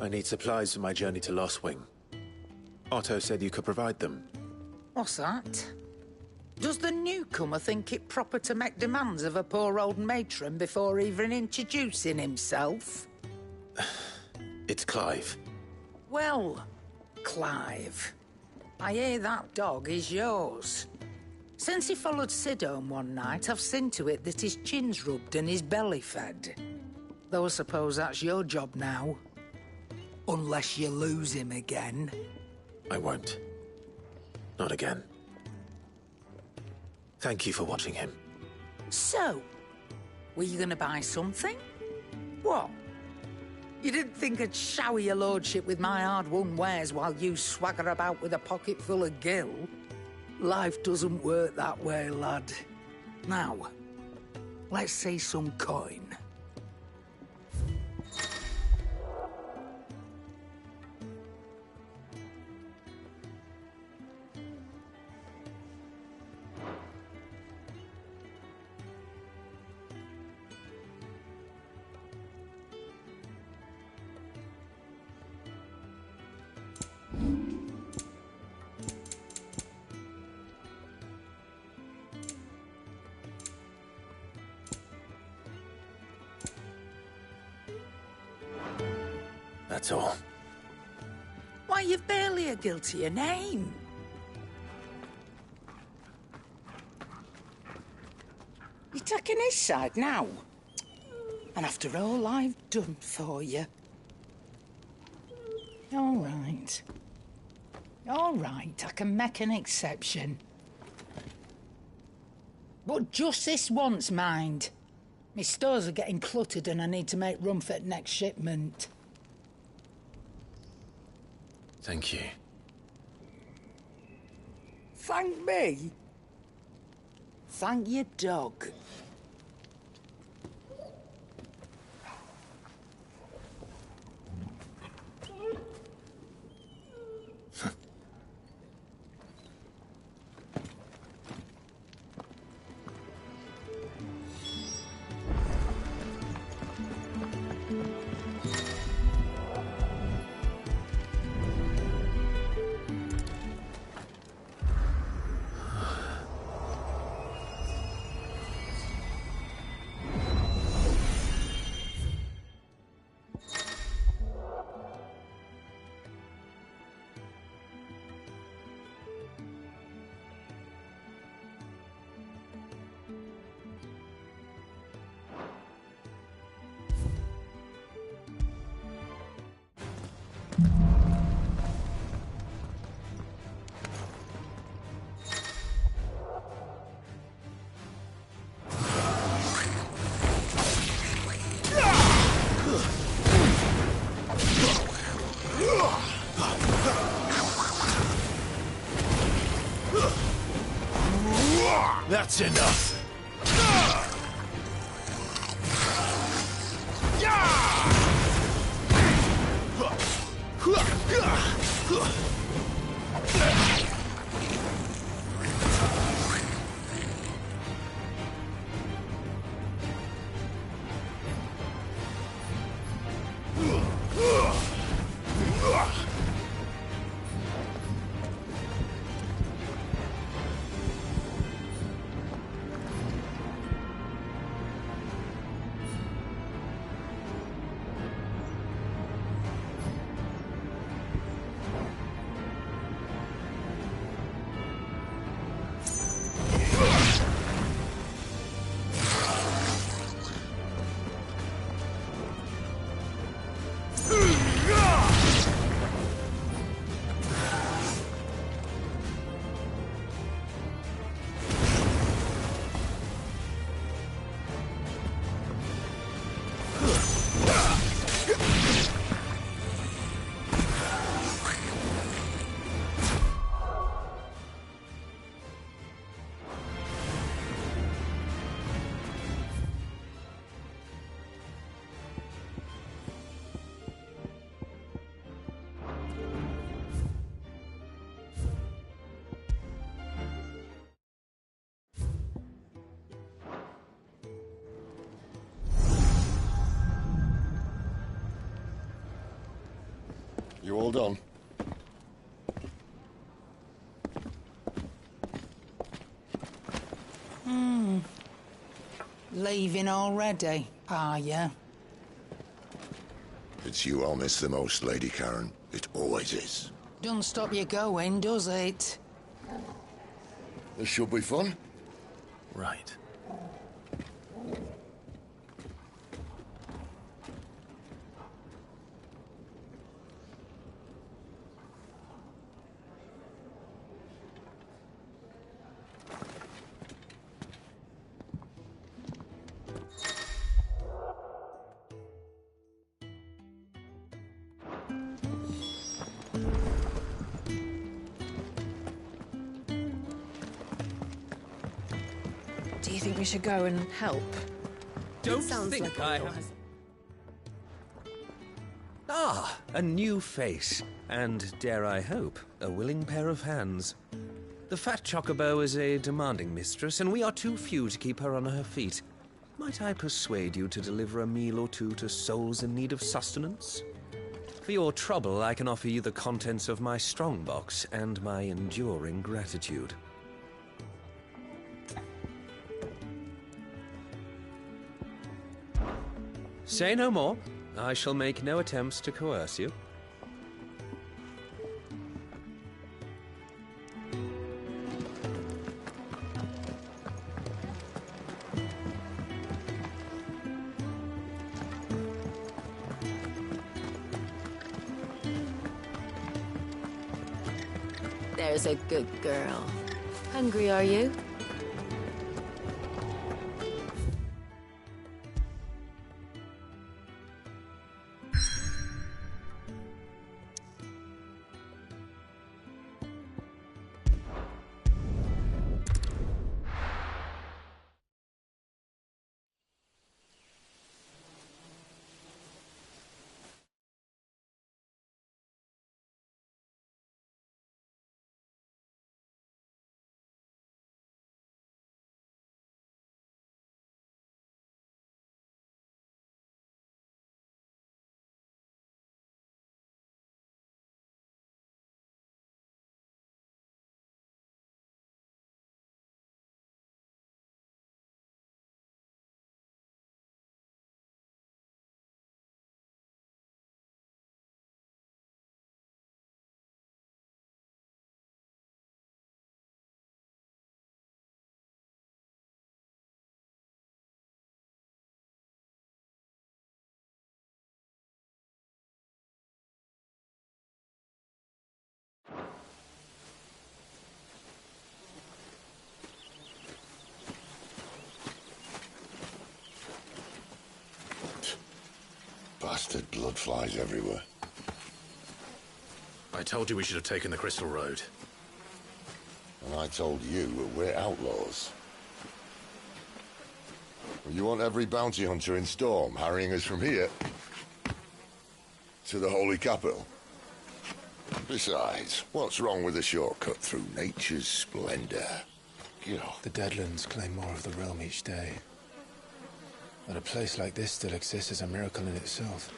I need supplies for my journey to Lost Wing. Otto said you could provide them. What's that? Does the newcomer think it proper to make demands of a poor old matron before even introducing himself? It's Clive. Well, Clive, I hear that dog is yours. Since he followed Sid home one night, I've seen to it that his chin's rubbed and his belly fed. Though I suppose that's your job now. Unless you lose him again. I won't. Not again. Thank you for watching him. So, were you gonna buy something? What? You didn't think I'd shower your lordship with my hard-won wares while you swagger about with a pocket full of gil? Life doesn't work that way, lad. Now, let's see some coin. That's all. Why, you've barely a guilty a name. You're taking his side now? And after all I've done for you. All right. All right, I can make an exception. But just this once, mind. My stores are getting cluttered and I need to make room for the next shipment. Thank you. Thank me? Thank your dog. That's enough! You all done? Leaving already, are you? It's you I'll miss the most, Lady Karen. It always is. Don't stop you going, does it? This should be fun. Right. Do you think we should go and help? Don't Sounds think like I Will have... has- Ah, a new face. And, dare I hope, a willing pair of hands. The fat chocobo is a demanding mistress, and we are too few to keep her on her feet. Might I persuade you to deliver a meal or two to souls in need of sustenance? For your trouble, I can offer you the contents of my strongbox and my enduring gratitude. Say no more. I shall make no attempts to coerce you. There's a good girl. Hungry, are you? Bastard blood flies everywhere. I told you we should have taken the Crystal Road. And I told you that we're outlaws. Well, you want every bounty hunter in Storm harrying us from here to the Holy Capital? Besides, what's wrong with a shortcut through nature's splendor? The Deadlands claim more of the realm each day. That a place like this still exists is a miracle in itself.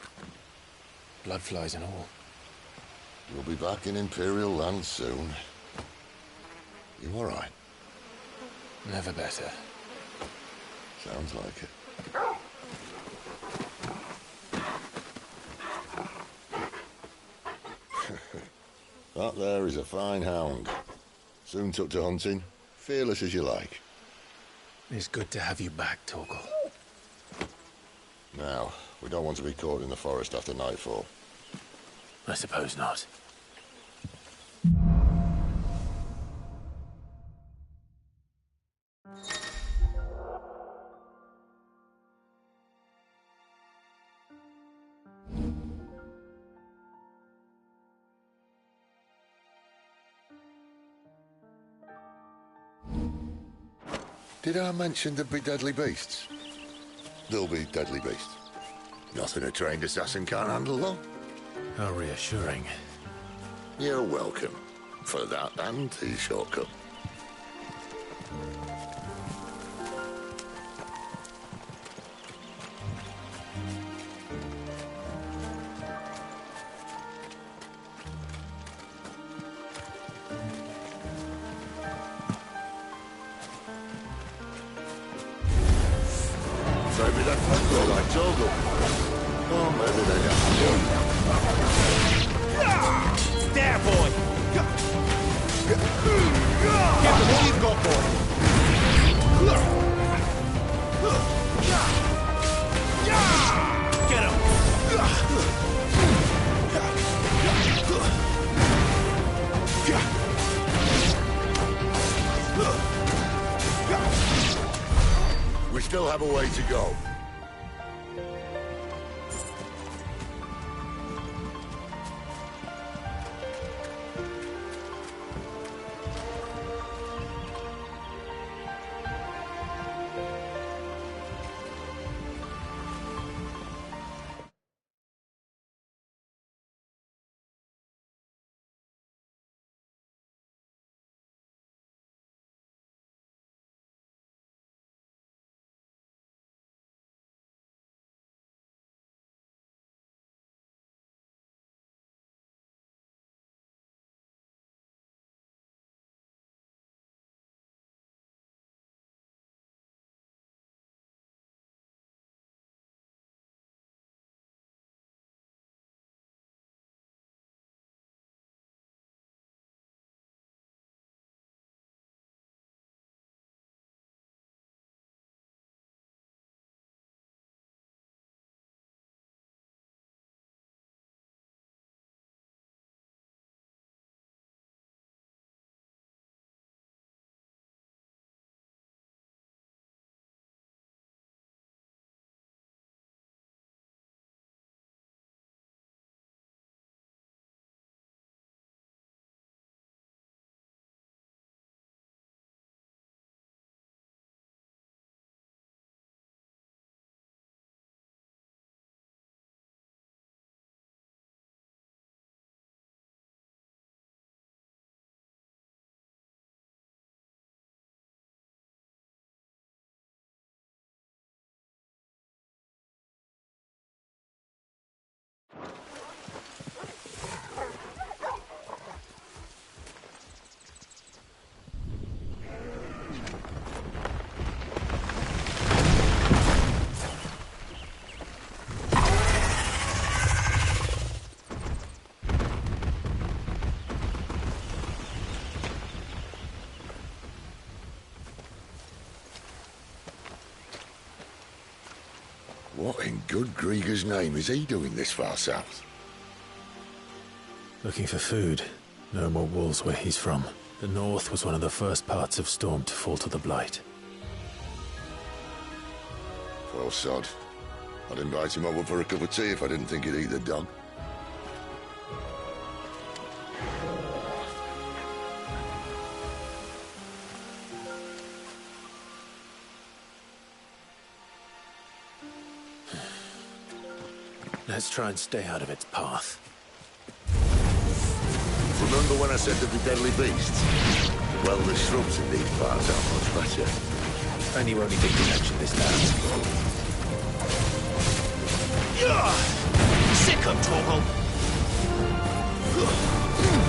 Bloodflies and all. You'll be back in Imperial land soon. You all right? Never better. Sounds like it. That there is a fine hound. Soon took to hunting. Fearless as you like. It's good to have you back, Torgal. Now, we don't want to be caught in the forest after nightfall. I suppose not. Did I mention there'd be deadly beasts? There'll be deadly beasts. Nothing a trained assassin can't handle, though. How reassuring. You're welcome. For that and the shortcut. maybe that friend like Togo. Oh, maybe they got you. There, boy! Give them all you've got, boy! Get him! We still have a way to go. What in good Grieger's name is he doing this far south? Looking for food. No more wolves where he's from. The north was one of the first parts of Storm to fall to the Blight. Poor sod. I'd invite him over for a cup of tea if I didn't think he'd eat the dog. Let's try and stay out of its path. Remember when I said there'd be deadly beasts? Well, the shrubs in these parts are much better. And you only think to mention this now. Sick 'em, Torgal!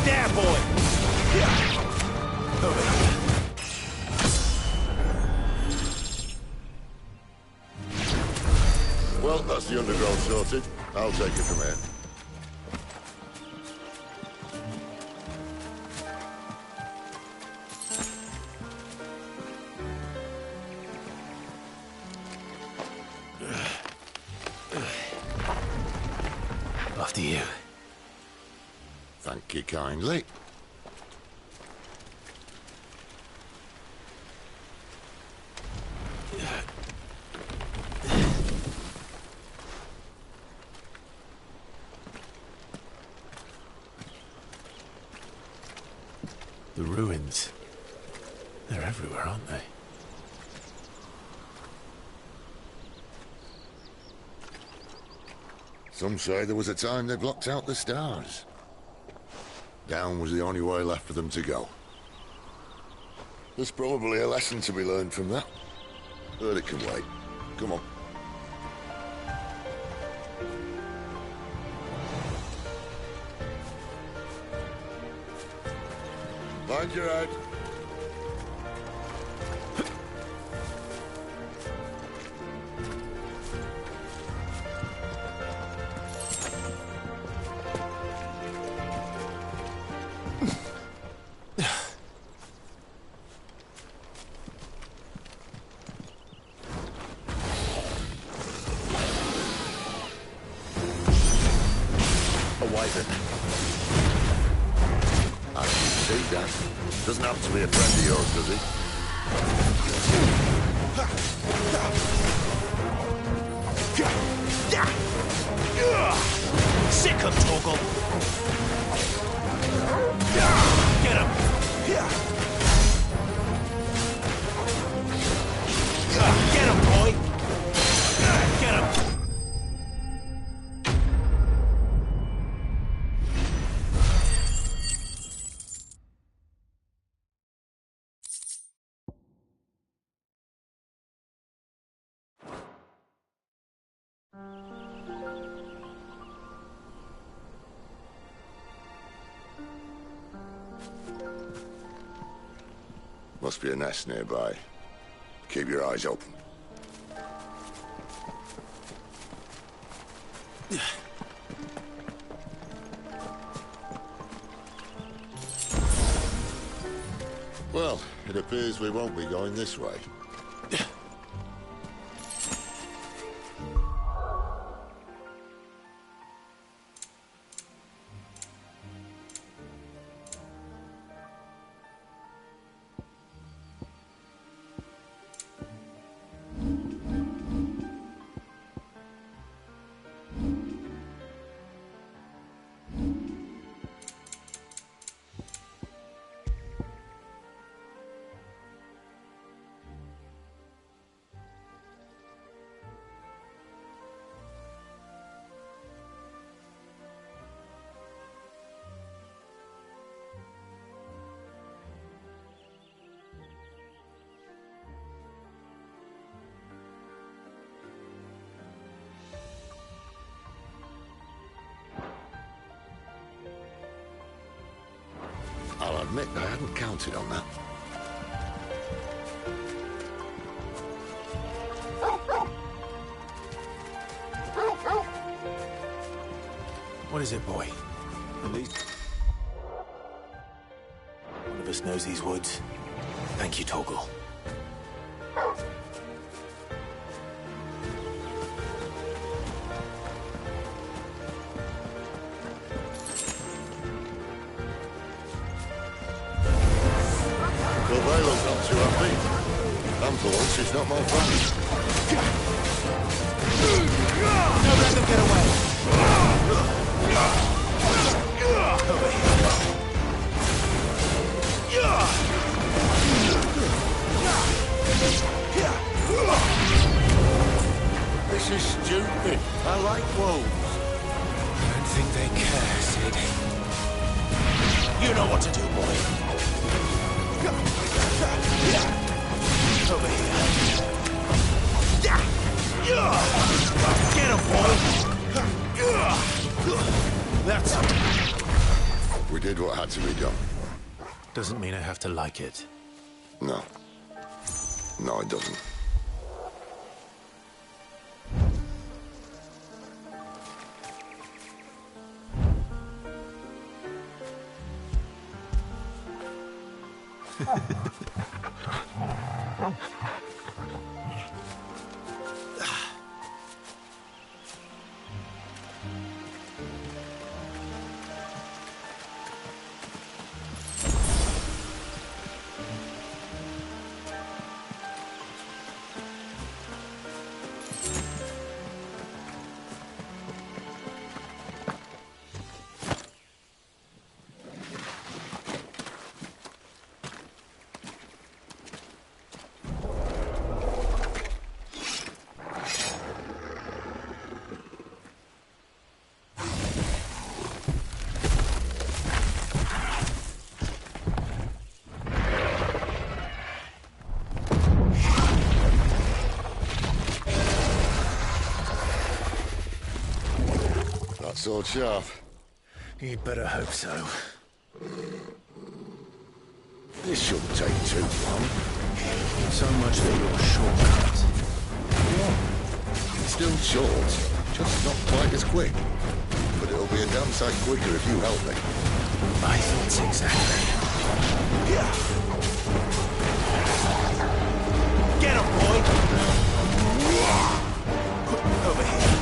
There, boy! Over here. Well, that's the undergrowth sorted. I'll take it from here. After you. Thank you kindly. The ruins. They're everywhere, aren't they? Some say there was a time they blocked out the stars. Down was the only way left for them to go. There's probably a lesson to be learned from that. But it can wait. Come on. Mind your head. wiser. I can see that. Doesn't have to be a friend of yours, does he? Sick of Torgal! Get him! Get him, boy! Get him! Must be a nest nearby. Keep your eyes open. Well, it appears we won't be going this way. I'll admit I hadn't counted on that. What is it, boy? At least one of us knows these woods. Thank you, Torgal. Valo's not too happy. And for once, it's not more fun. Don't let them get away! Over here. This is stupid. I like wolves. I don't think they care, Sid. You know what to do, boy. Over here. Get him, boy! That's it. We did what had to be done. Doesn't mean I have to like it. No. No, it doesn't. Sword sharp. You'd better hope so. This shouldn't take too long. So much for your shortcut. It's still short, just not quite as quick. But it'll be a damn sight quicker if you help me. My thoughts exactly. Get him, boy! Over here.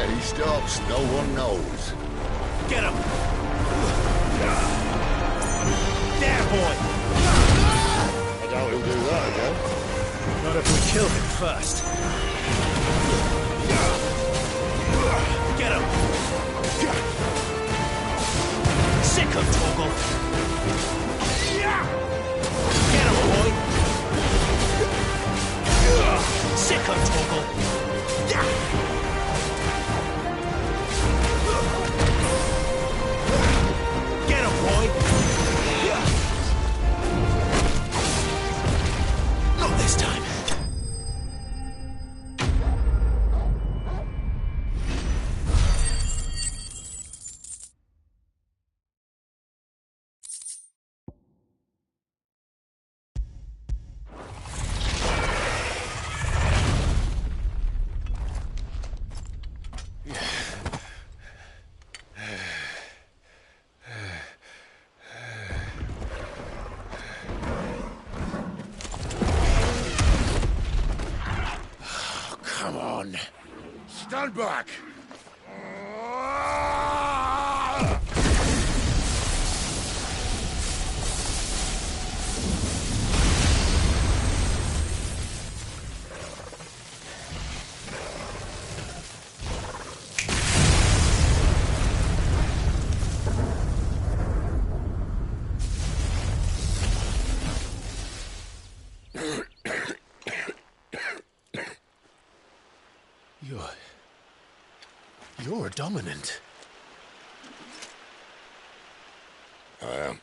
Where he stops, no one knows. Get him! There, boy! I doubt he'll do that again. Not if we kill him first. Get him! Sick of Torgal! Get him, boy! Sick of Torgal! Get him, boy! Not this time. Come on. Stand back! You're a dominant. I am.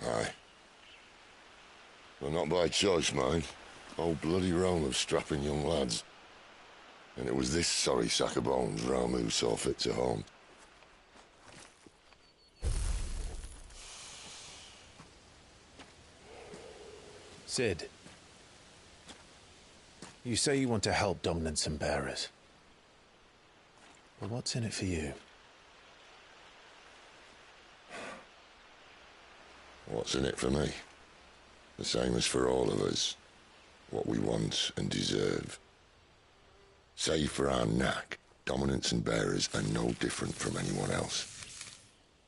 Aye. Well, not by choice, mind. Whole bloody realm of strapping young lads. And it was this sorry sack of bones Ramu saw fit to home. Sid, you say you want to help dominants and bearers. But what's in it for you? What's in it for me? The same as for all of us. What we want and deserve. Save for our knack, dominants and bearers are no different from anyone else.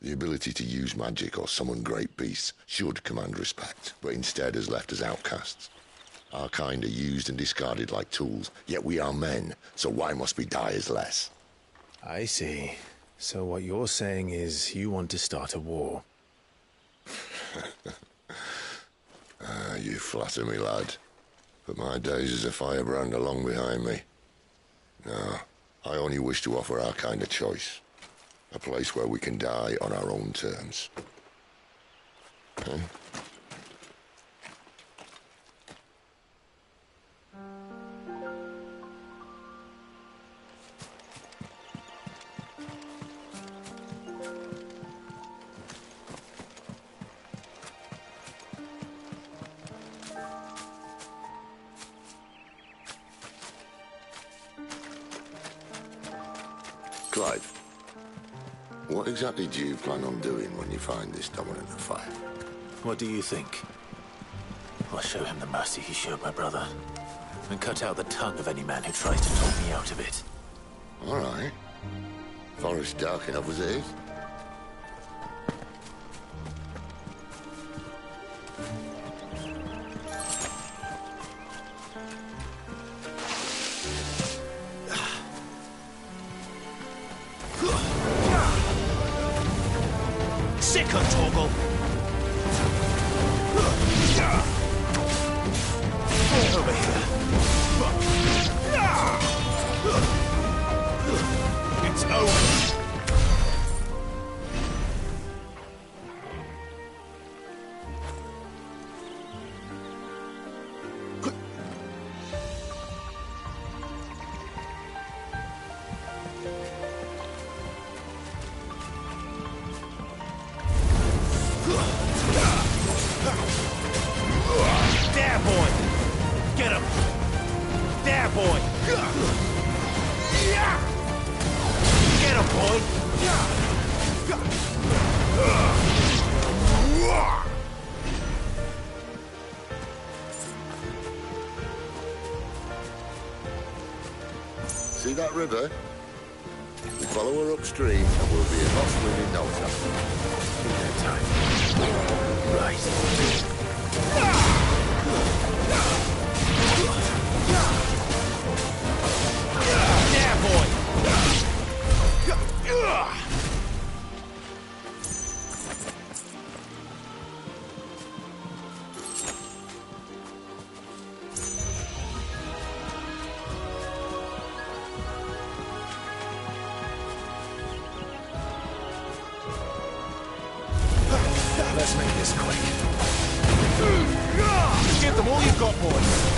The ability to use magic or summon great beasts should command respect, but instead has left us outcasts. Our kind are used and discarded like tools, yet we are men, so why must we die as less? I see. So what you're saying is you want to start a war. You flatter me, lad. But my days as a firebrand are long behind me. No, I only wish to offer our kind a choice. A place where we can die on our own terms. Huh? Clive, what exactly do you plan on doing when you find this dominant of fire? What do you think? I'll show him the mercy he showed my brother, and cut out the tongue of any man who tries to talk me out of it. All right. Forest dark enough as it is. Sick of Torgal! Over here. It's over. There, boy! Get him! There, boy! Get him, boy! See that river? We follow her upstream and we'll be in Mossland in no time. In no time. Right. Yeah, boy! Let's make this quick. Give them all you've got, boys.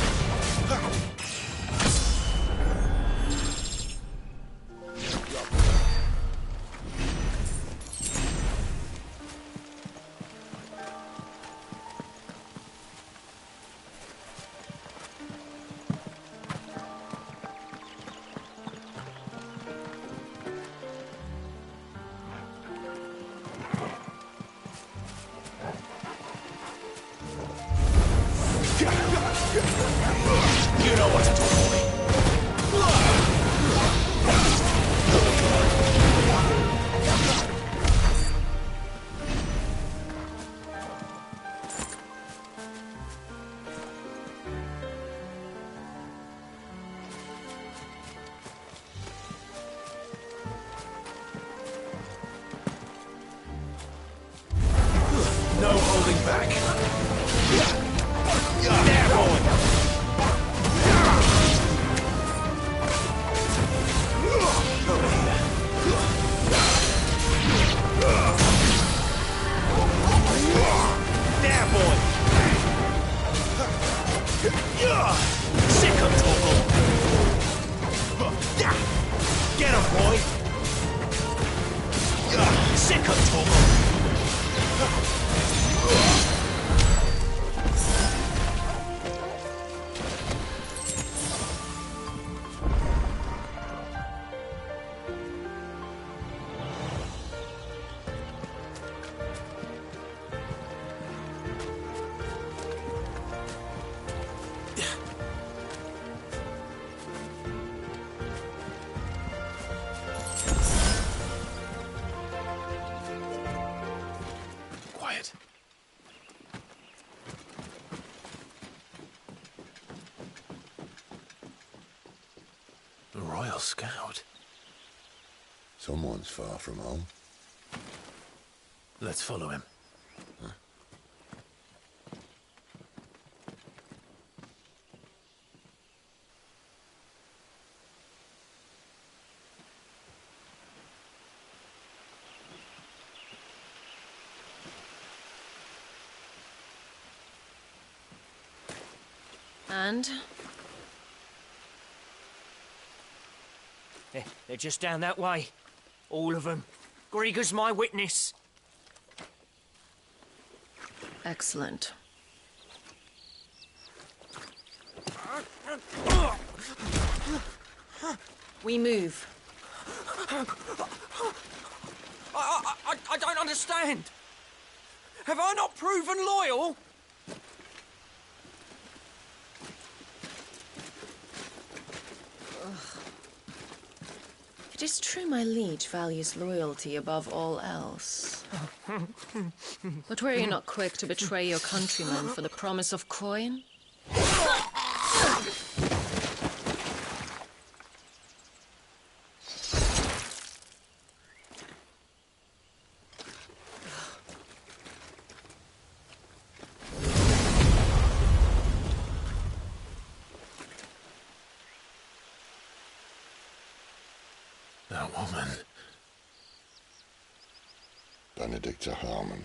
You know what to do, boy. No holding back. There, boy. There, boy! Sick of Toggle! Get him, boy! Sick of Toggle! Quiet. A Royal Scout. Someone's far from home. Let's follow him. And? They're just down that way. All of them. Grieger's my witness. Excellent. We move. I don't understand. Have I not proven loyal? It is true my liege values loyalty above all else. But were you not quick to betray your countrymen for the promise of coin? That woman. Benedicta Harmon,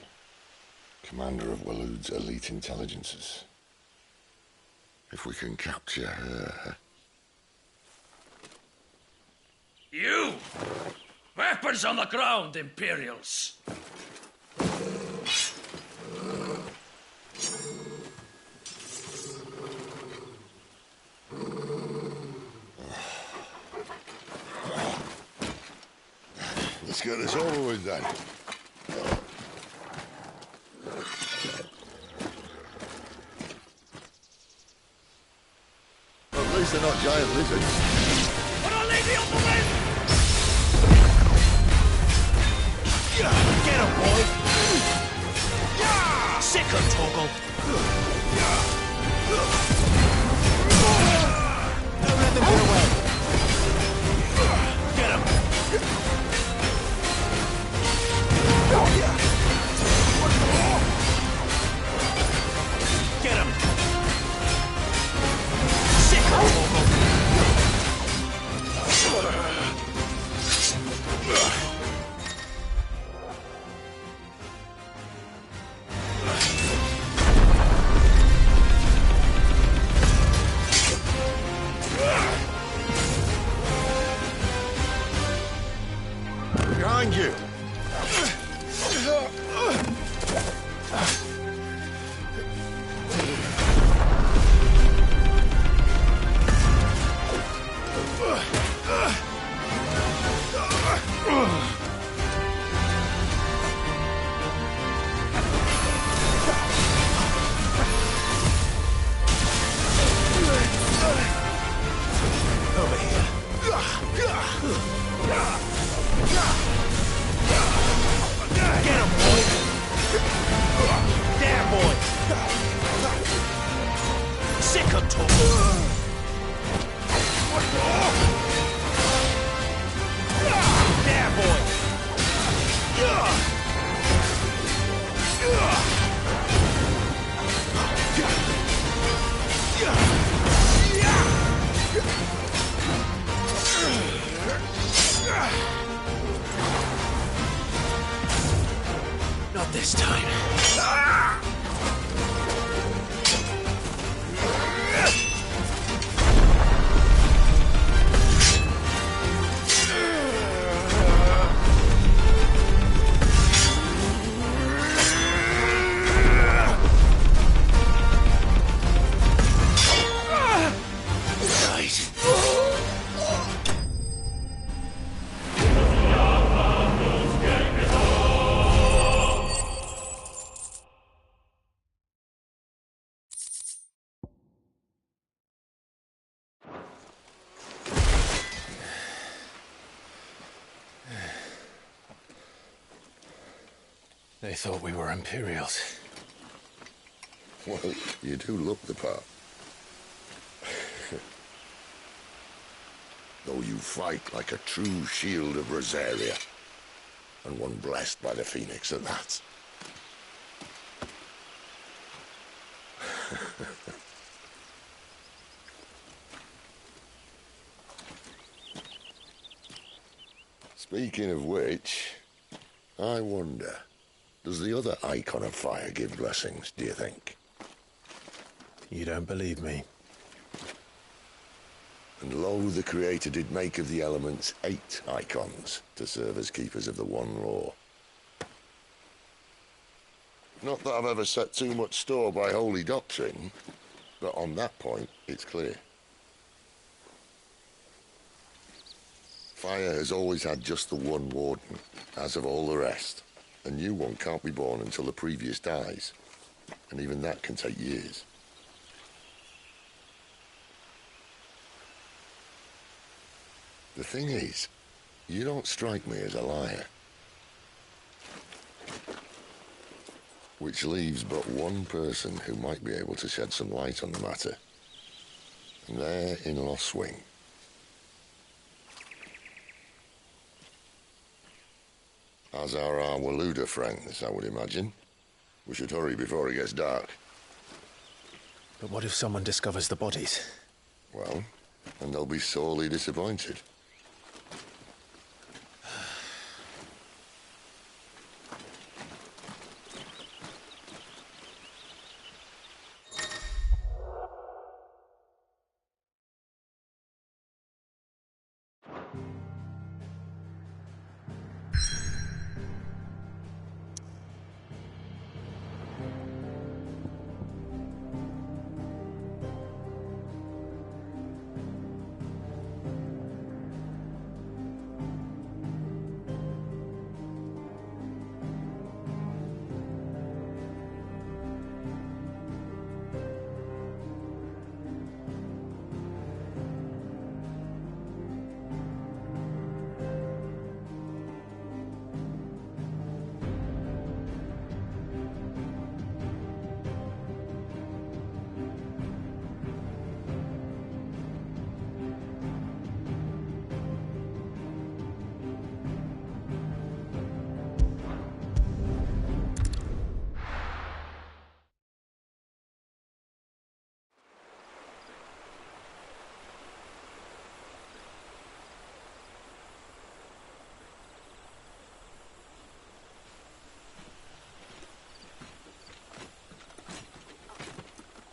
commander of Waloed's elite intelligences. If we can capture her... You! Weapons on the ground, Imperials! Let's get this over with then. At least they're not giant lizards. But I'll leave you on the wind! behind you! Over here. Get him, boy! There, boy! Sick of talk! There, boy! Not this time. They thought we were Imperials. Well, you do look the part. Though you fight like a true shield of Rosaria, and one blessed by the Phoenix at that. Speaking of which, I wonder, does the other icon of fire give blessings, do you think? You don't believe me? And lo, the Creator did make of the elements 8 icons to serve as keepers of the one law. Not that I've ever set too much store by holy doctrine, but on that point, it's clear. Fire has always had just the one warden, as of all the rest. A new one can't be born until the previous dies, and even that can take years. The thing is, you don't strike me as a liar. Which leaves but one person who might be able to shed some light on the matter. And they're in Lost Swing. As are our Waluda friends, I would imagine. We should hurry before it gets dark. But what if someone discovers the bodies? Well, and they'll be sorely disappointed.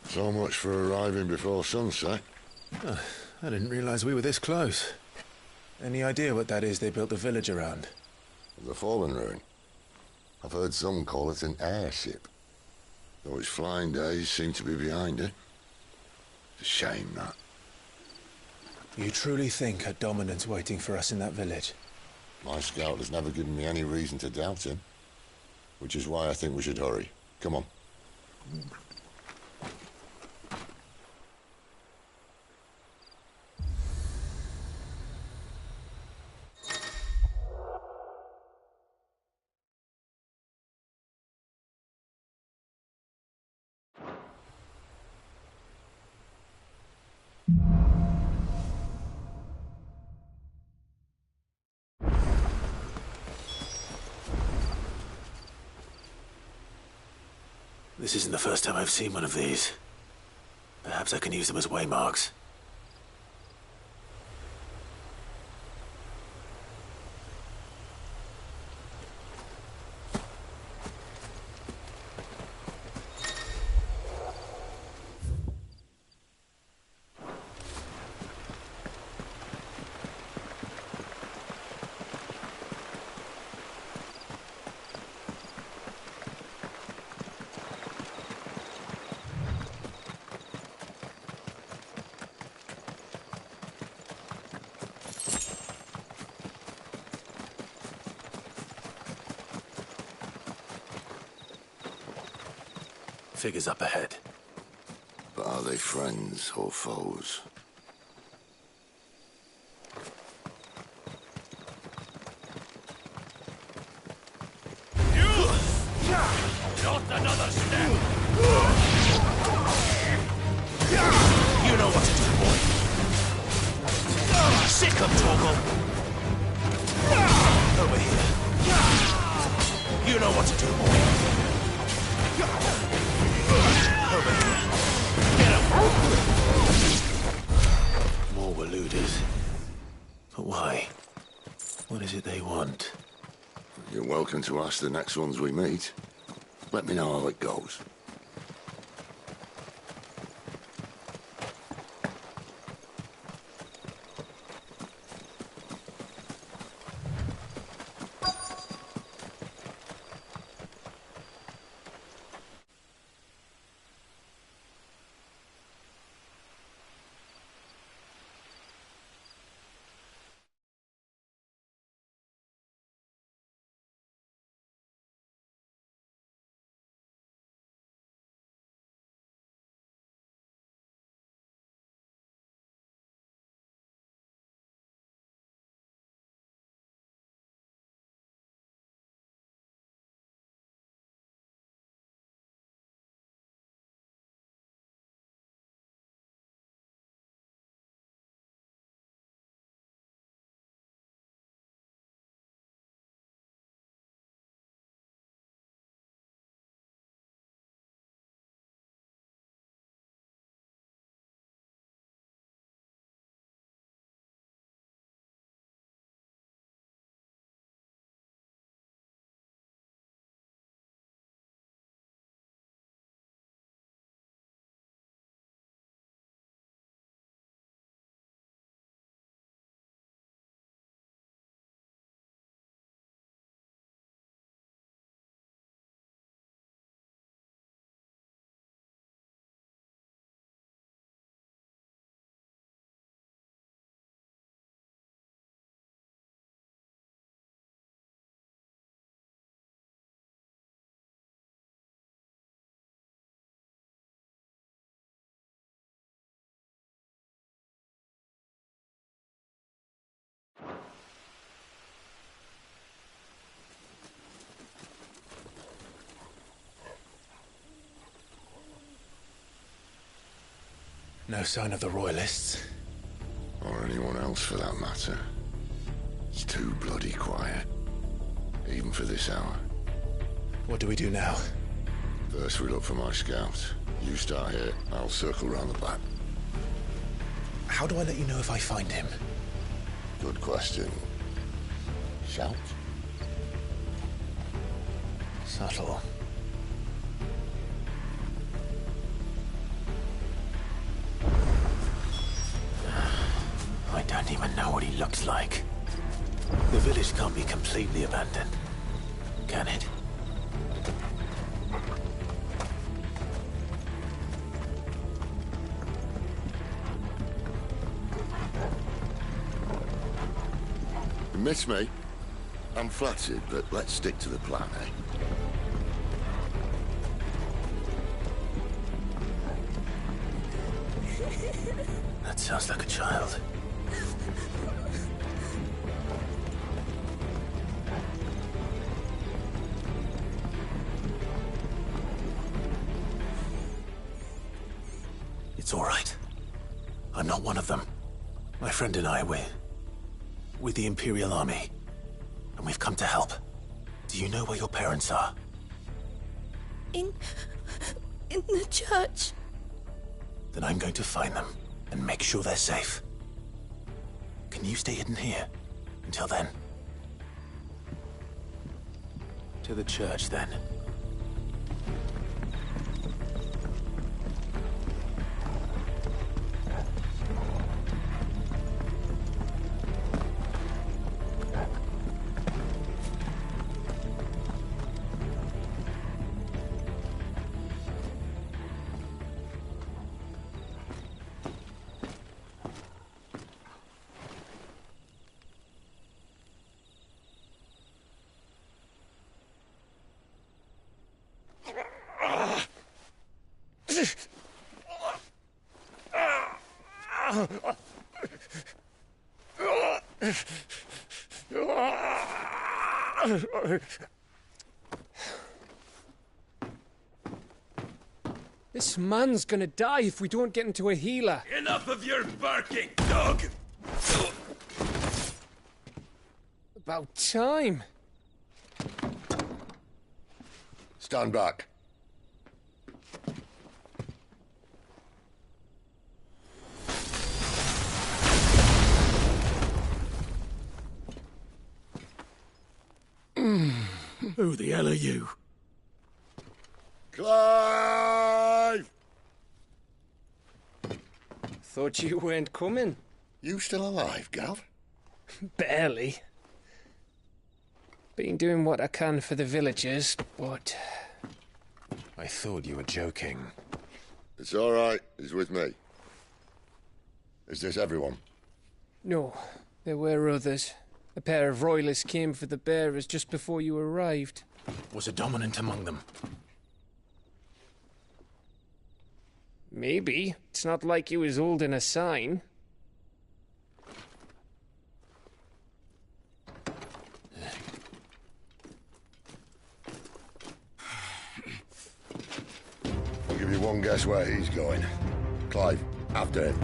So much for arriving before sunset. Oh, I didn't realize we were this close. Any idea what that is they built the village around? The fallen ruin. I've heard some call it an airship. Though its flying days seem to be behind it. It's a shame, that. You truly think a dominant's waiting for us in that village? My scout has never given me any reason to doubt him. Which is why I think we should hurry. Come on. This isn't the first time I've seen one of these. Perhaps I can use them as waymarks. Figures up ahead. But are they friends or foes? Not another step! You know what to do, boy. Sick of Torgal! Over here. You know what to do, boy. Over here. Get him! More Waluders. But why? What is it they want? You're welcome to ask the next ones we meet. Let me know how it goes. No sign of the Royalists. Or anyone else for that matter. It's too bloody quiet. Even for this hour. What do we do now? First we look for my scout. You start here, I'll circle round the back. How do I let you know if I find him? Good question. Shout? Subtle. I don't even know what he looks like. The village can't be completely abandoned, can it? You miss me? I'm flattered, but let's stick to the plan, eh? That sounds like a child. It's all right. I'm not one of them. My friend and I, we're with the Imperial Army. And we've come to help. Do you know where your parents are? In the church. Then I'm going to find them and make sure they're safe. Can you stay hidden here until then? To the church, then. This man's gonna die if we don't get into a healer. Enough of your barking, dog! About time. Stand back. Who the hell are you? Clive! Thought you weren't coming. You still alive, Gav? Barely. Been doing what I can for the villagers, but... I thought you were joking. It's all right. He's with me. Is this everyone? No, there were others. A pair of royalists came for the bearers just before you arrived. Was a dominant among them? Maybe. It's not like he was holding a sign. I'll give you one guess where he's going. Clive, after him.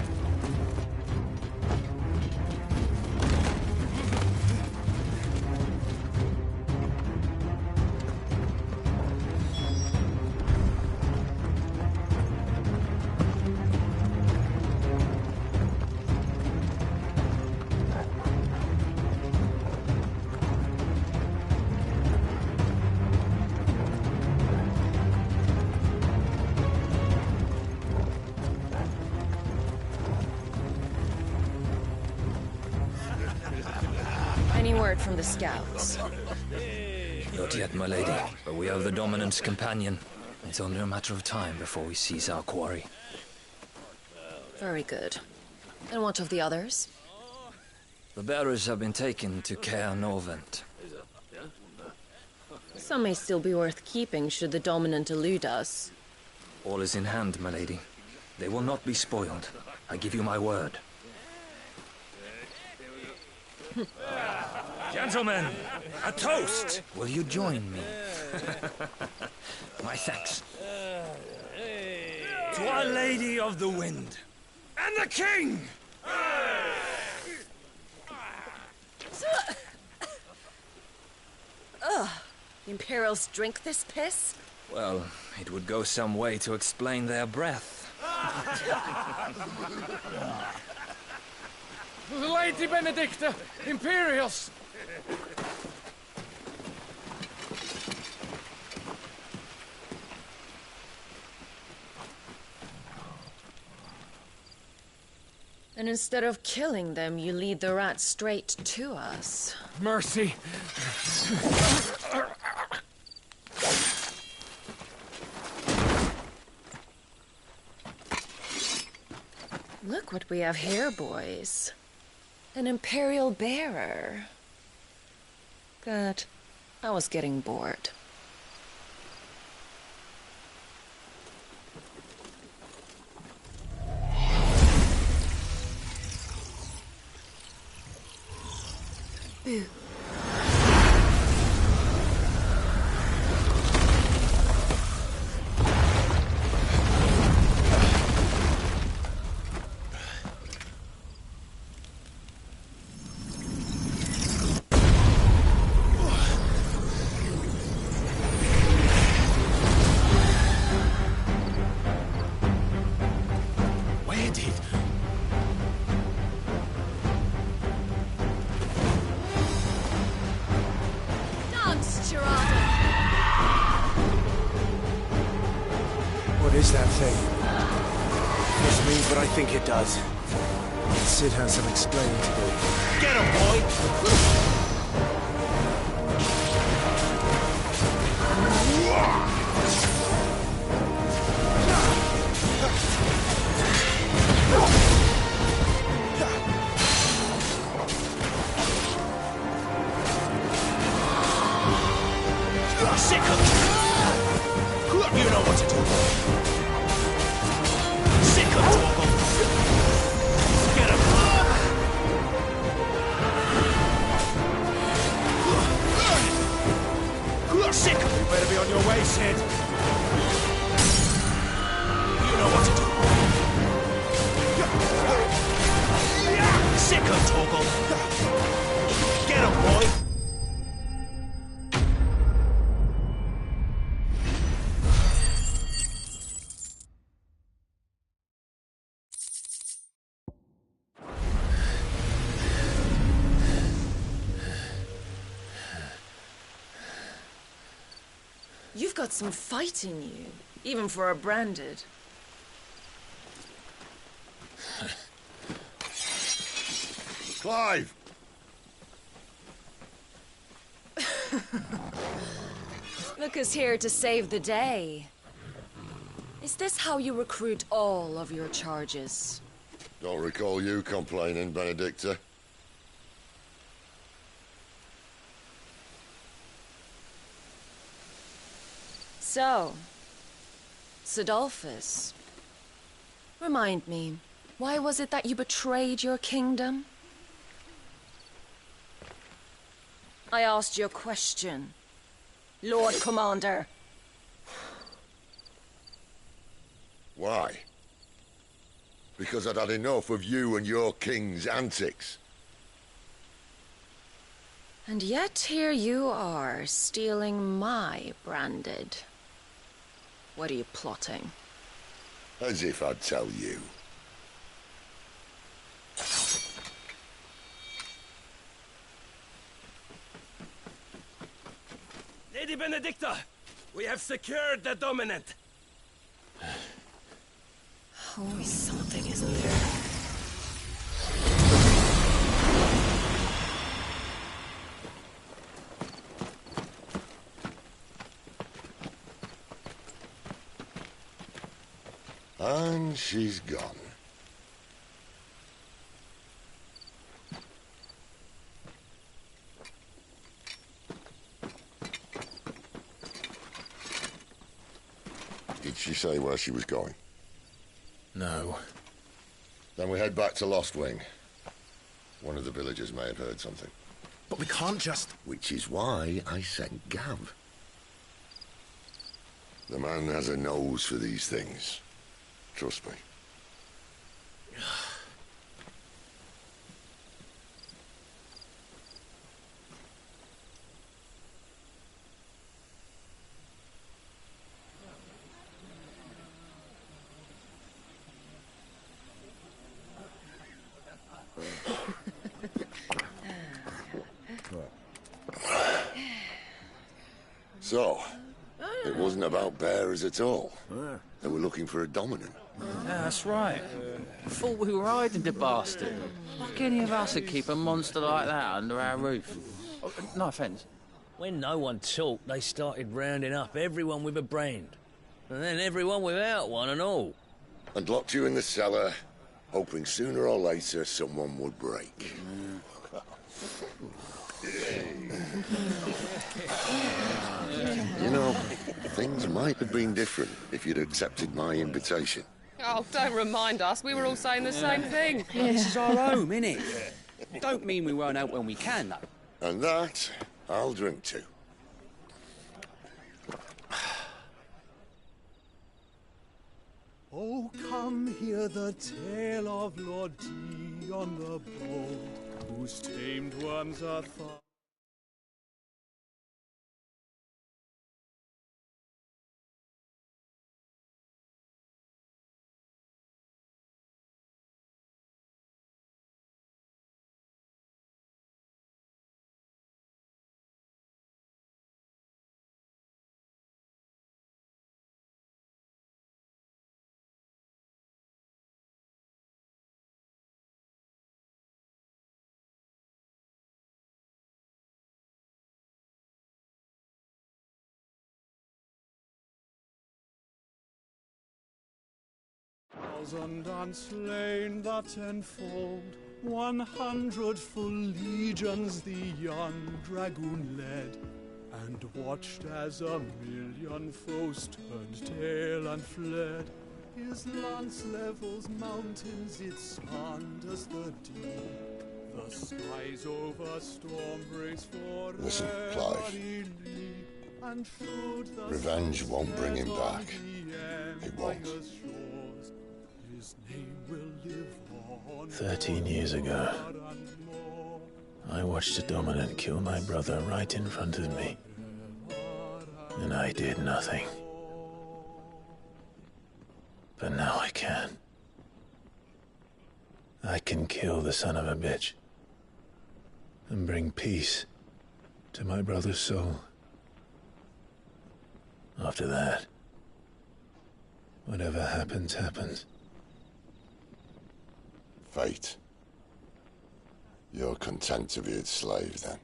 Any word from the scouts? Not yet, my lady, but we have the Dominant's companion. It's only a matter of time before we seize our quarry. Very good. And what of the others? The bearers have been taken to Caer Norvent. Some may still be worth keeping should the Dominant elude us. All is in hand, my lady. They will not be spoiled. I give you my word. Gentlemen, a toast! Will you join me? My thanks. To Our Lady of the Wind. And the King! Ugh. The Imperials drink this piss? Well, it would go some way to explain their breath. Lady Benedicta! Imperials! And instead of killing them, you lead the rats straight to us. Mercy. Look what we have here, boys. An Imperial bearer. Good. I was getting bored. Boo. What is that thing? This means what I think it does. Sid has some explaining to do. Get him, boy! Sick of You know what to do. Sick of Torgal. Get him! Sick of You better be on your way, Sid. You know what to do. Sick of Torgal. Get him, boy! You've got some fight in you, even for a branded. Clive! Look who's here to save the day. Is this how you recruit all of your charges? Don't recall you complaining, Benedicta. So, Sidolphus, remind me, why was it that you betrayed your kingdom? I asked you a question, Lord Commander. Why? Because I'd had enough of you and your king's antics. And yet here you are, stealing my branded. What are you plotting? As if I'd tell you. Lady Benedicta, we have secured the dominant. Always something, isn't there? And she's gone. Did she say where she was going? No. Then we head back to Lost Wing. One of the villagers may have heard something. But we can't just... Which is why I sent Gav. The man has a nose for these things. Trust me. So, It wasn't about bearers at all. They were looking for a dominant. Yeah, that's right. I thought we were hiding the bastard. Like any of us would keep a monster like that under our roof. Oh, no offence. When no one talked, they started rounding up everyone with a brain. And then everyone without one and all. And locked you in the cellar, hoping sooner or later someone would break. You know, things might have been different if you'd accepted my invitation. Oh, don't remind us. We were all saying the same thing. This is our home, innit? Don't mean we won't help when we can, though. And that, I'll drink to. Oh, come hear the tale of Lord Dion the Bold, whose tamed ones are thought. Thousand unslain the tenfold, 100 full legions the young dragoon led, and watched as 1,000,000 foes turned tail and fled. His lance levels mountains, it sanders the deep. The skies over storm breaks for Listen, Clive. Revenge won't bring him back. It won't. 13 years ago, I watched a dominant kill my brother right in front of me. And I did nothing. But now I can. I can kill the son of a bitch. And bring peace to my brother's soul. After that, whatever happens, happens. Fate. You're content to be its slave, then?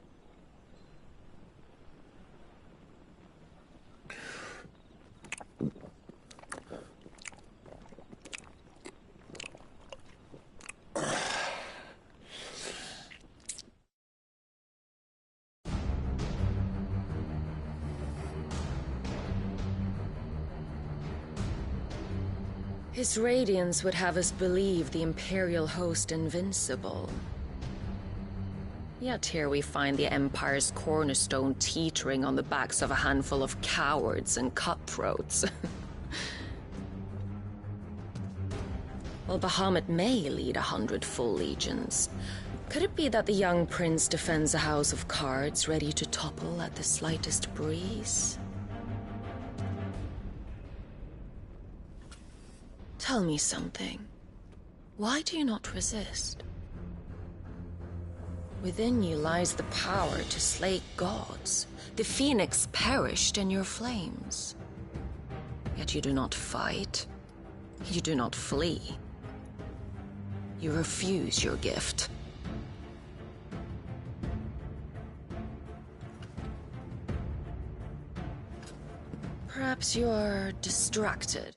His radiance would have us believe the Imperial host invincible. Yet here we find the Empire's cornerstone teetering on the backs of a handful of cowards and cutthroats. Well, Bahamut may lead 100 full legions. Could it be that the young prince defends a house of cards ready to topple at the slightest breeze? Tell me something. Why do you not resist? Within you lies the power to slay gods. The phoenix perished in your flames. Yet you do not fight. You do not flee. You refuse your gift. Perhaps you're distracted.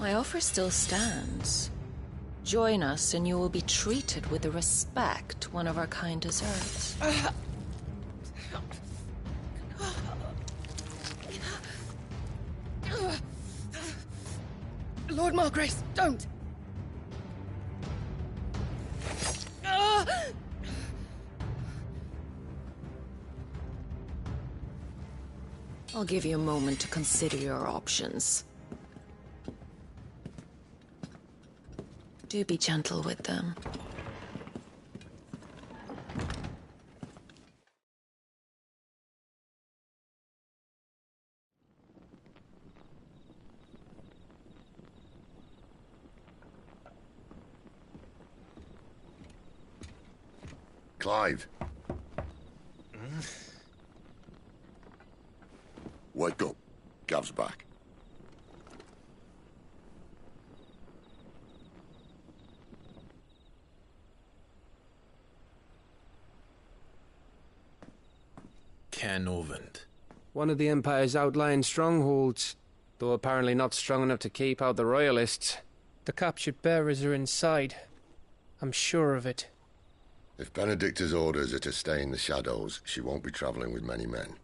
My offer still stands. Join us and you will be treated with the respect one of our kind deserves. Lord Margrace, don't! I'll give you a moment to consider your options. Do be gentle with them. Clive. Wake up. Gav's back. Caernarvon. One of the Empire's outlying strongholds, though apparently not strong enough to keep out the Royalists. The captured bearers are inside. I'm sure of it. If Benedicta's orders are to stay in the shadows, she won't be travelling with many men.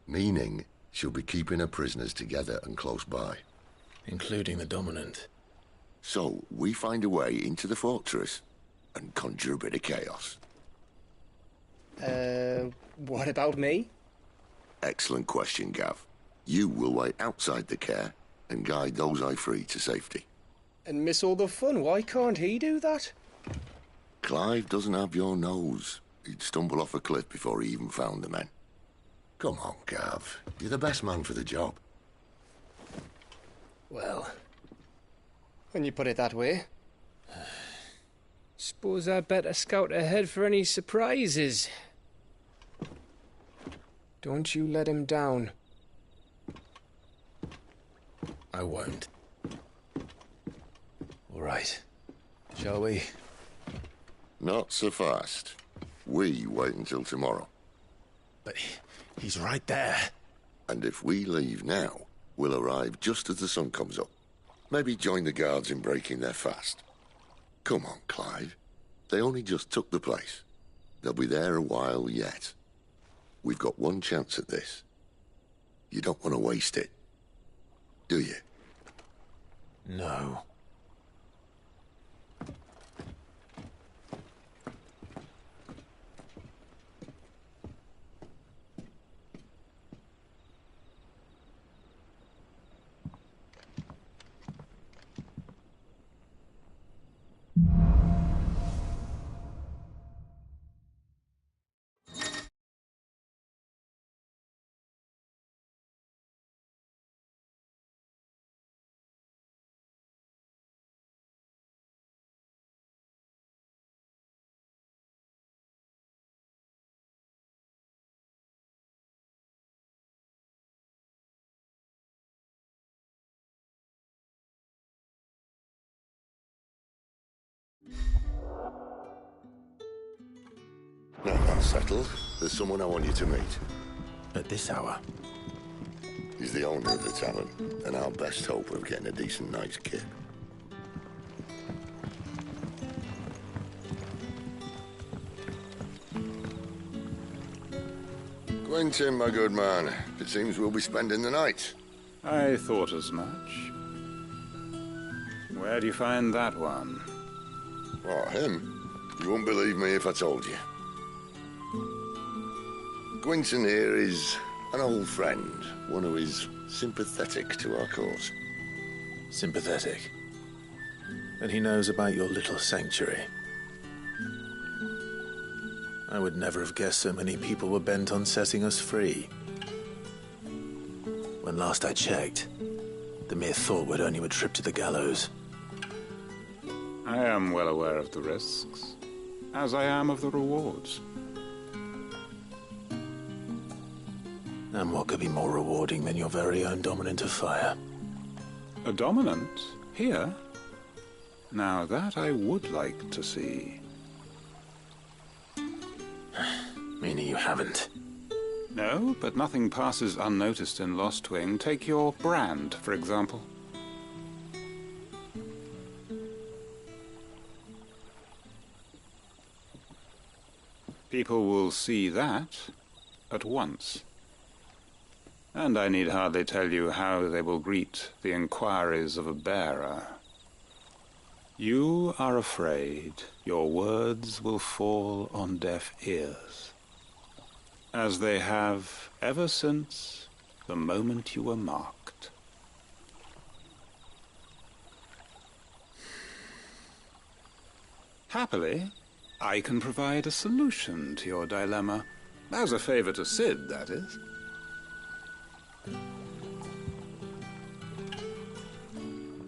Meaning, she'll be keeping her prisoners together and close by. Including the Dominant. So, we find a way into the fortress and conjure a bit of chaos. What about me? Excellent question, Gav. You will wait outside the care and guide those I free to safety. And miss all the fun. Why can't he do that? Clive doesn't have your nose. He'd stumble off a cliff before he even found the men. Come on, Gav. You're the best man for the job. Well, when you put it that way. Suppose I'd better scout ahead for any surprises. Don't you let him down. I won't. All right. Shall we? Not so fast. We wait until tomorrow. But he's right there. And if we leave now, we'll arrive just as the sun comes up. Maybe join the guards in breaking their fast. Come on, Clive. They only just took the place. They'll be there a while yet. We've got one chance at this. You don't want to waste it, do you? No. Now that's settled. There's someone I want you to meet. At this hour? He's the owner of the tavern, and our best hope of getting a decent night's kip. Quentin, my good man. It seems we'll be spending the night. I thought as much. Where do you find that one? Oh, him? You wouldn't believe me if I told you. Quentin here is an old friend, one who is sympathetic to our cause. Sympathetic? And he knows about your little sanctuary. I would never have guessed so many people were bent on setting us free. When last I checked, the mere thought would earn you a trip to the gallows. I am well aware of the risks, as I am of the rewards. And what could be more rewarding than your very own Dominant of Fire? A Dominant? Here? Now that I would like to see. Meaning you haven't? No, but nothing passes unnoticed in Lostwing. Take your brand, for example. People will see that at once. And I need hardly tell you how they will greet the inquiries of a bearer. You are afraid your words will fall on deaf ears, as they have ever since the moment you were marked. Happily, I can provide a solution to your dilemma. As a favor to Sid, that is.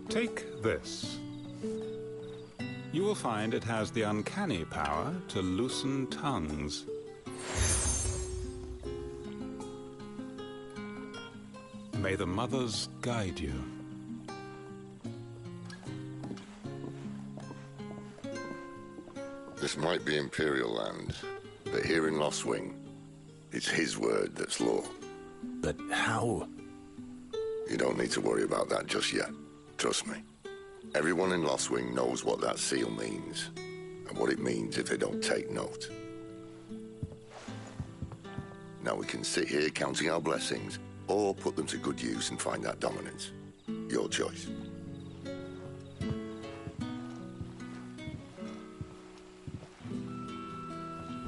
Take this. You will find it has the uncanny power to loosen tongues. May the mothers guide you. This might be Imperial land, but here in Lost Wing, it's his word that's law. But how? You don't need to worry about that just yet. Trust me. Everyone in Lost Wing knows what that seal means, and what it means if they don't take note. Now we can sit here counting our blessings, or put them to good use and find that dominance. Your choice.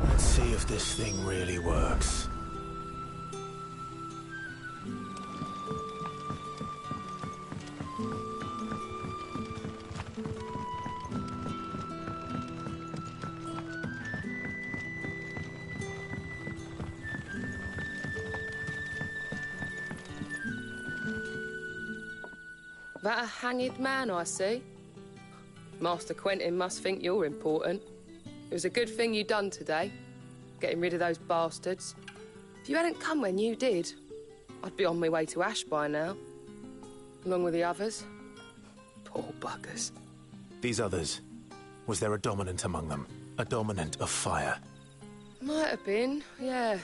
Let's see if this thing really works. That a hanged man I see? Master Quentin must think you're important. It was a good thing you done today, getting rid of those bastards. If you hadn't come when you did, I'd be on my way to Ash by now, along with the others. Poor buggers. These others, was there a dominant among them? A dominant of fire? Might have been, yeah.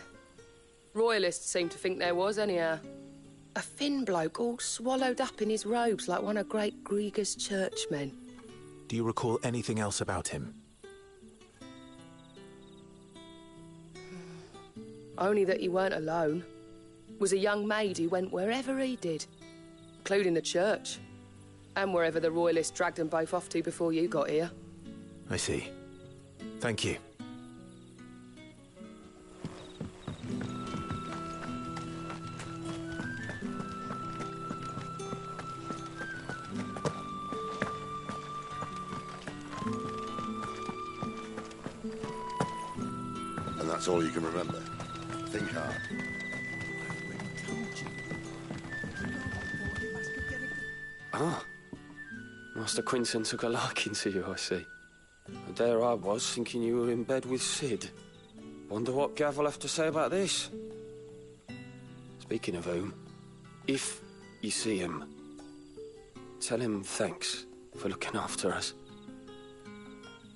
Royalists seem to think there was, anyhow. A thin bloke all swallowed up in his robes like one of Great Grieger's churchmen. Do you recall anything else about him? Only that he weren't alone. Was a young maid who went wherever he did, including the church, and wherever the Royalists dragged them both off to before you got here. I see. Thank you. And that's all you can remember. Think hard. Ah. Master Quinton took a liking to you, I see. And there I was, thinking you were in bed with Sid. Wonder what Gav will have to say about this. Speaking of whom, if you see him, tell him thanks for looking after us.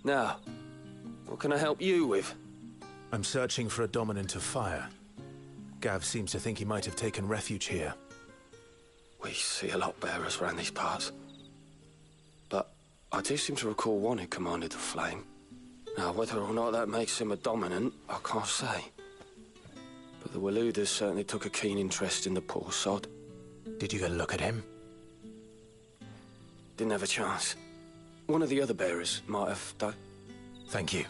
Now, what can I help you with? I'm searching for a dominant of fire. Gav seems to think he might have taken refuge here. We see a lot bearers around these parts. But I do seem to recall one who commanded the flame. Now, whether or not that makes him a dominant, I can't say. But the Waluders certainly took a keen interest in the poor sod. Did you get a look at him? Didn't have a chance. One of the other bearers might have, though. Thank you.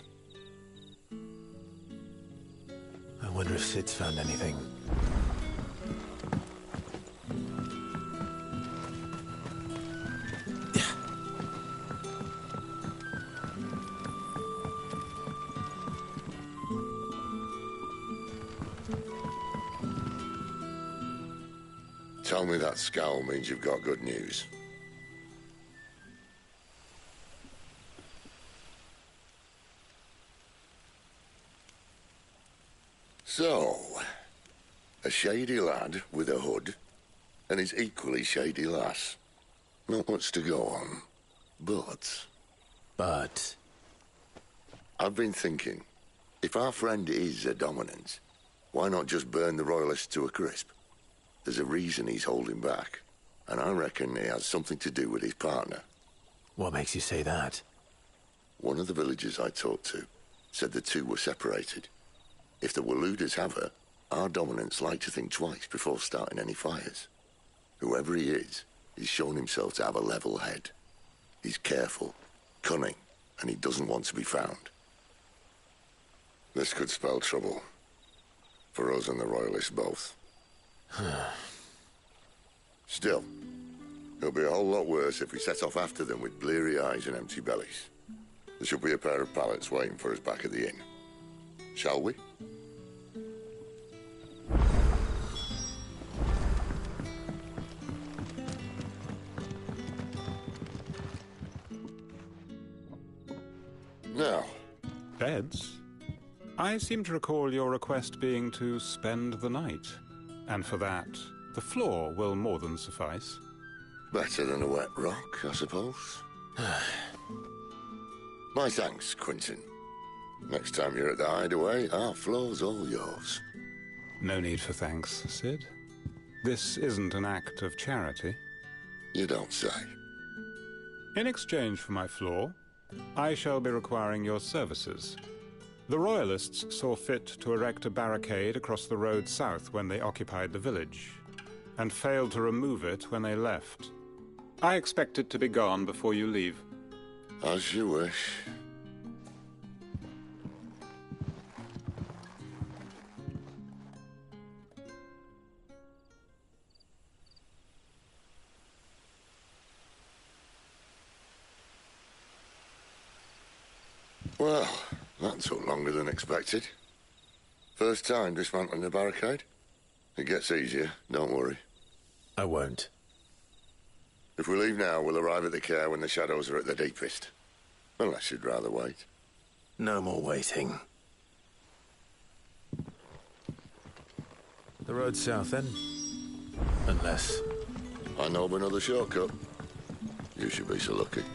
I wonder if Sid's found anything. Tell me that scowl means you've got good news. So, a shady lad with a hood, and his equally shady lass. Not much to go on, but... But? I've been thinking, if our friend is a dominant, why not just burn the Royalists to a crisp? There's a reason he's holding back, and I reckon it has something to do with his partner. What makes you say that? One of the villagers I talked to said the two were separated, If the Waluders have her, our dominants like to think twice before starting any fires. Whoever he is, he's shown himself to have a level head. He's careful, cunning, and he doesn't want to be found. This could spell trouble. For us and the Royalists both. Still, it'll be a whole lot worse if we set off after them with bleary eyes and empty bellies. There should be a pair of pallets waiting for us back at the inn. Shall we? Now. Beds? I seem to recall your request being to spend the night. And for that, the floor will more than suffice. Better than a wet rock, I suppose. My thanks, Quentin. Next time you're at the hideaway, our floor's all yours. No need for thanks, Sid. This isn't an act of charity. You don't say. In exchange for my floor, I shall be requiring your services. The Royalists saw fit to erect a barricade across the road south when they occupied the village, and failed to remove it when they left. I expect it to be gone before you leave. As you wish. Well, that took longer than expected. First time dismantling the barricade? It gets easier, don't worry. I won't. If we leave now, we'll arrive at the care when the shadows are at their deepest. Unless you'd rather wait. No more waiting. The road south, then? Unless... I know of another shortcut. You should be so lucky.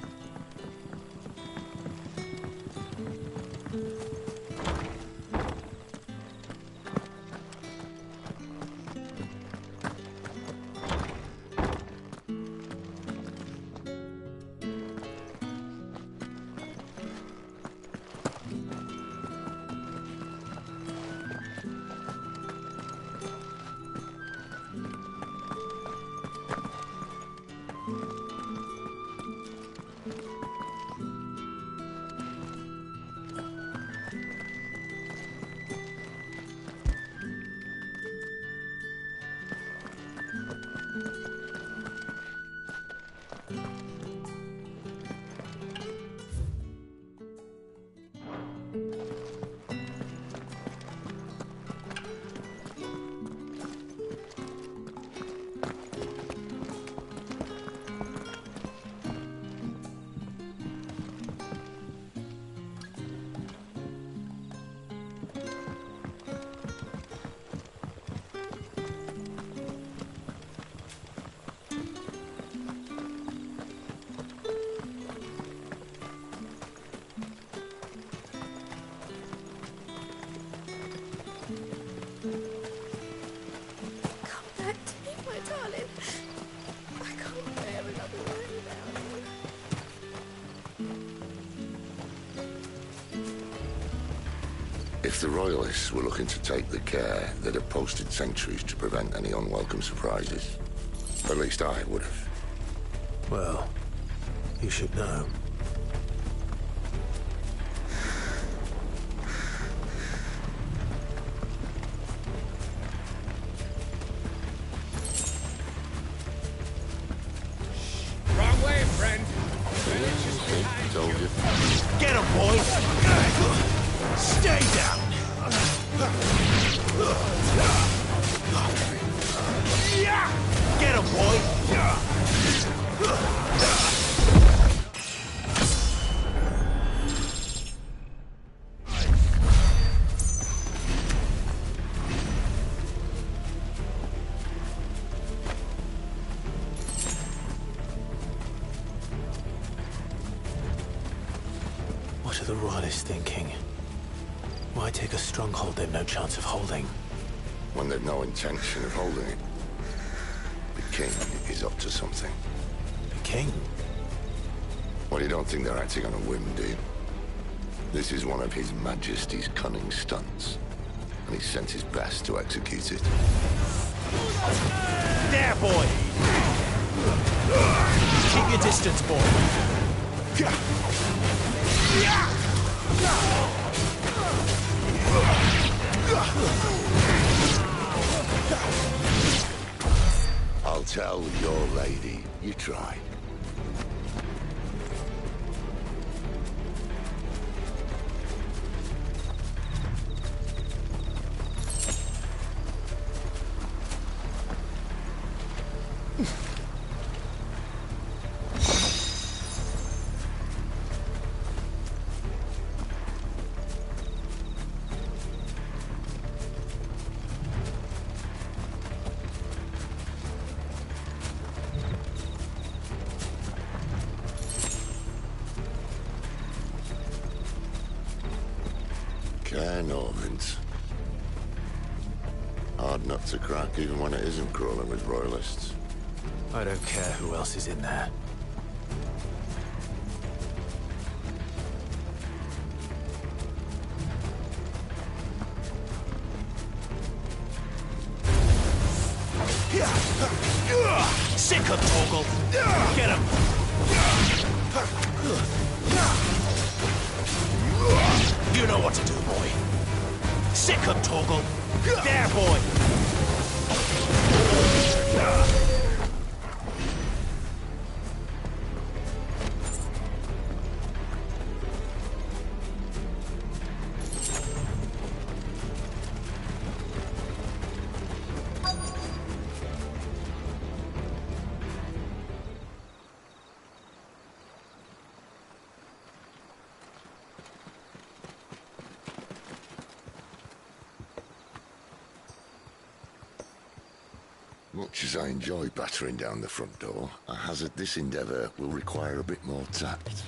If the Royalists were looking to take the care, they'd have posted sentries to prevent any unwelcome surprises. At least I would have. Well, you should know. Wrong way, friend. Told you. Get him, boys! Stay down! Get him, boy! What are the Royalists thinking? Why take a stronghold they've no chance of holding? When they've no intention of holding it. The king is up to something. The king? Well, you don't think they're acting on a whim, do you? This is one of His Majesty's cunning stunts. and he sent his best to execute it. There, boy! Keep your distance, boy. I'll tell your lady. You try. Normans. Hard nut to crack, even when it isn't crawling with royalists. I don't care who else is in there. Sick of Torgal! Get him! You know what to do, boy. Sick of Torgal! There, boy! Much as I enjoy battering down the front door, I hazard this endeavour will require a bit more tact.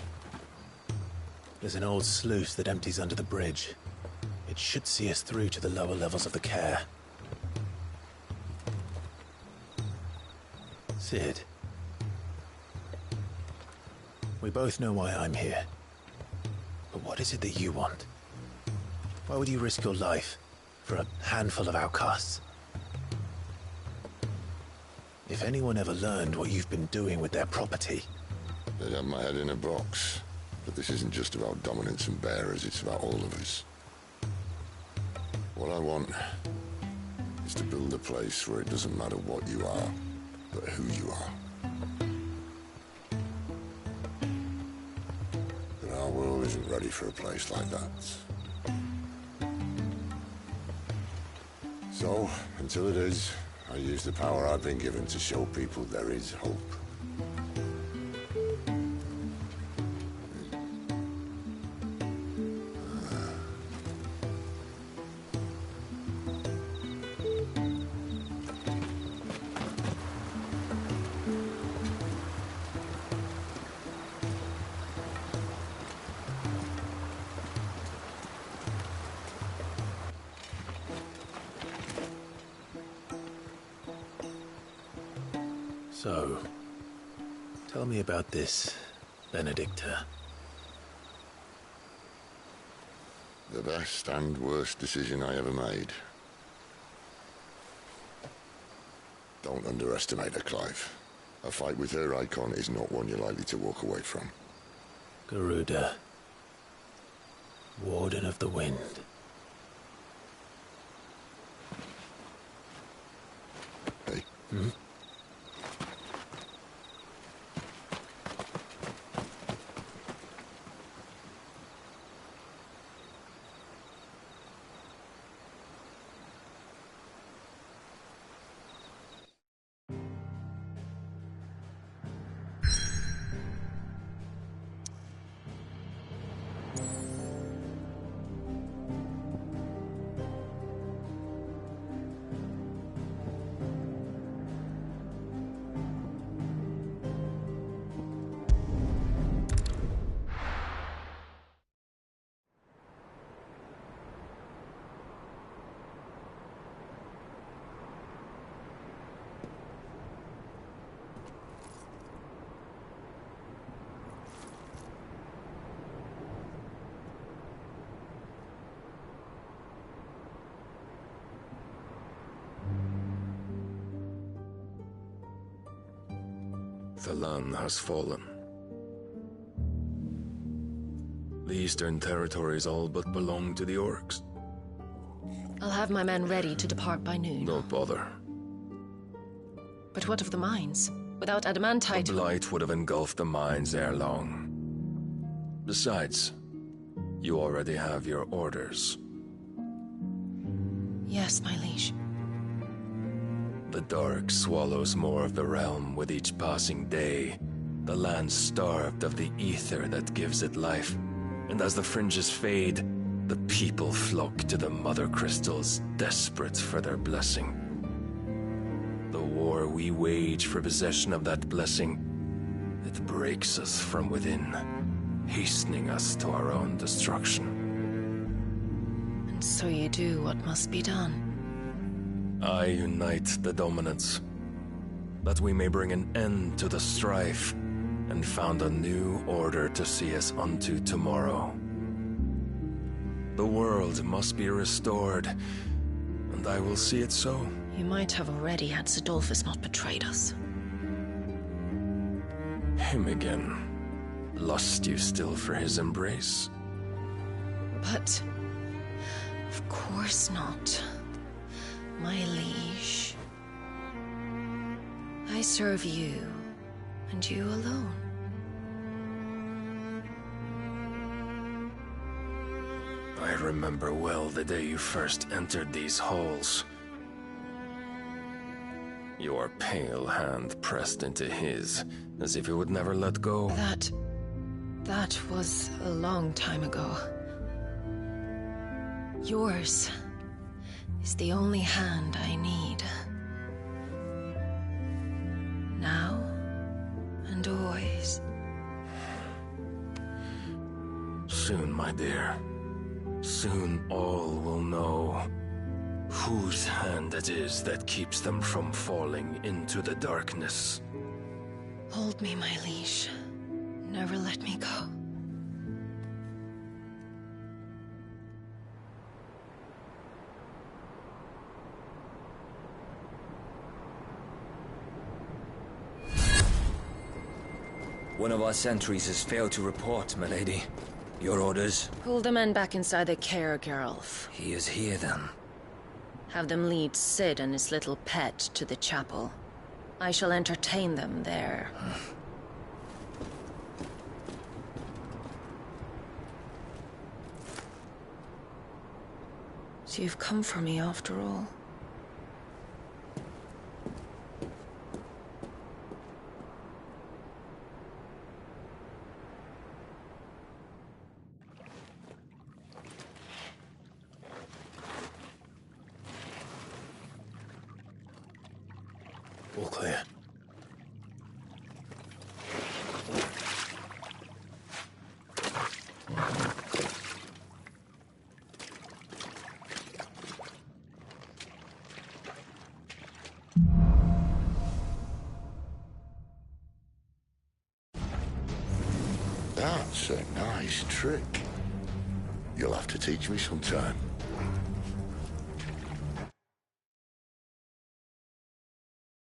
There's an old sluice that empties under the bridge. It should see us through to the lower levels of the care. Sid. We both know why I'm here. But what is it that you want? Why would you risk your life for a handful of outcasts? If anyone ever learned what you've been doing with their property... They'd have my head in a box. But this isn't just about dominance and bearers, it's about all of us. What I want is to build a place where it doesn't matter what you are, but who you are. But our world isn't ready for a place like that. So, until it is, I use the power I've been given to show people there is hope. So, tell me about this, Benedicta. The best and worst decision I ever made. Don't underestimate her, Clive. A fight with her icon is not one you're likely to walk away from. Garuda. Warden of the Wind. Hey? Hmm? The land has fallen. The Eastern Territories all but belong to the orcs. I'll have my men ready to depart by noon. Don't bother. But what of the mines? Without adamantite... The blight would have engulfed the mines ere long. Besides, you already have your orders. Yes, my liege. The dark swallows more of the realm with each passing day. The land starved of the ether that gives it life. And as the fringes fade, the people flock to the mother crystals, desperate for their blessing. The war we wage for possession of that blessing, it breaks us from within, hastening us to our own destruction. And so you do what must be done. I unite the dominants, that we may bring an end to the strife, and found a new order to see us unto tomorrow. The world must be restored, and I will see it so. You might have already had Sidolphus not betrayed us. Him again. Lust you still for his embrace? But... of course not. My liege. I serve you, and you alone. I remember well the day you first entered these halls. Your pale hand pressed into his, as if you would never let go. That was a long time ago. Yours is the only hand I need. Now and always. Soon, my dear. Soon all will know whose hand it is that keeps them from falling into the darkness. Hold me, my liege. Never let me go. One of our sentries has failed to report, milady. Your orders? Pull the men back inside the care, Geralf. He is here, then. Have them lead Sid and his little pet to the chapel. I shall entertain them there. So you've come for me after all. All clear. That's a nice trick. You'll have to teach me sometime.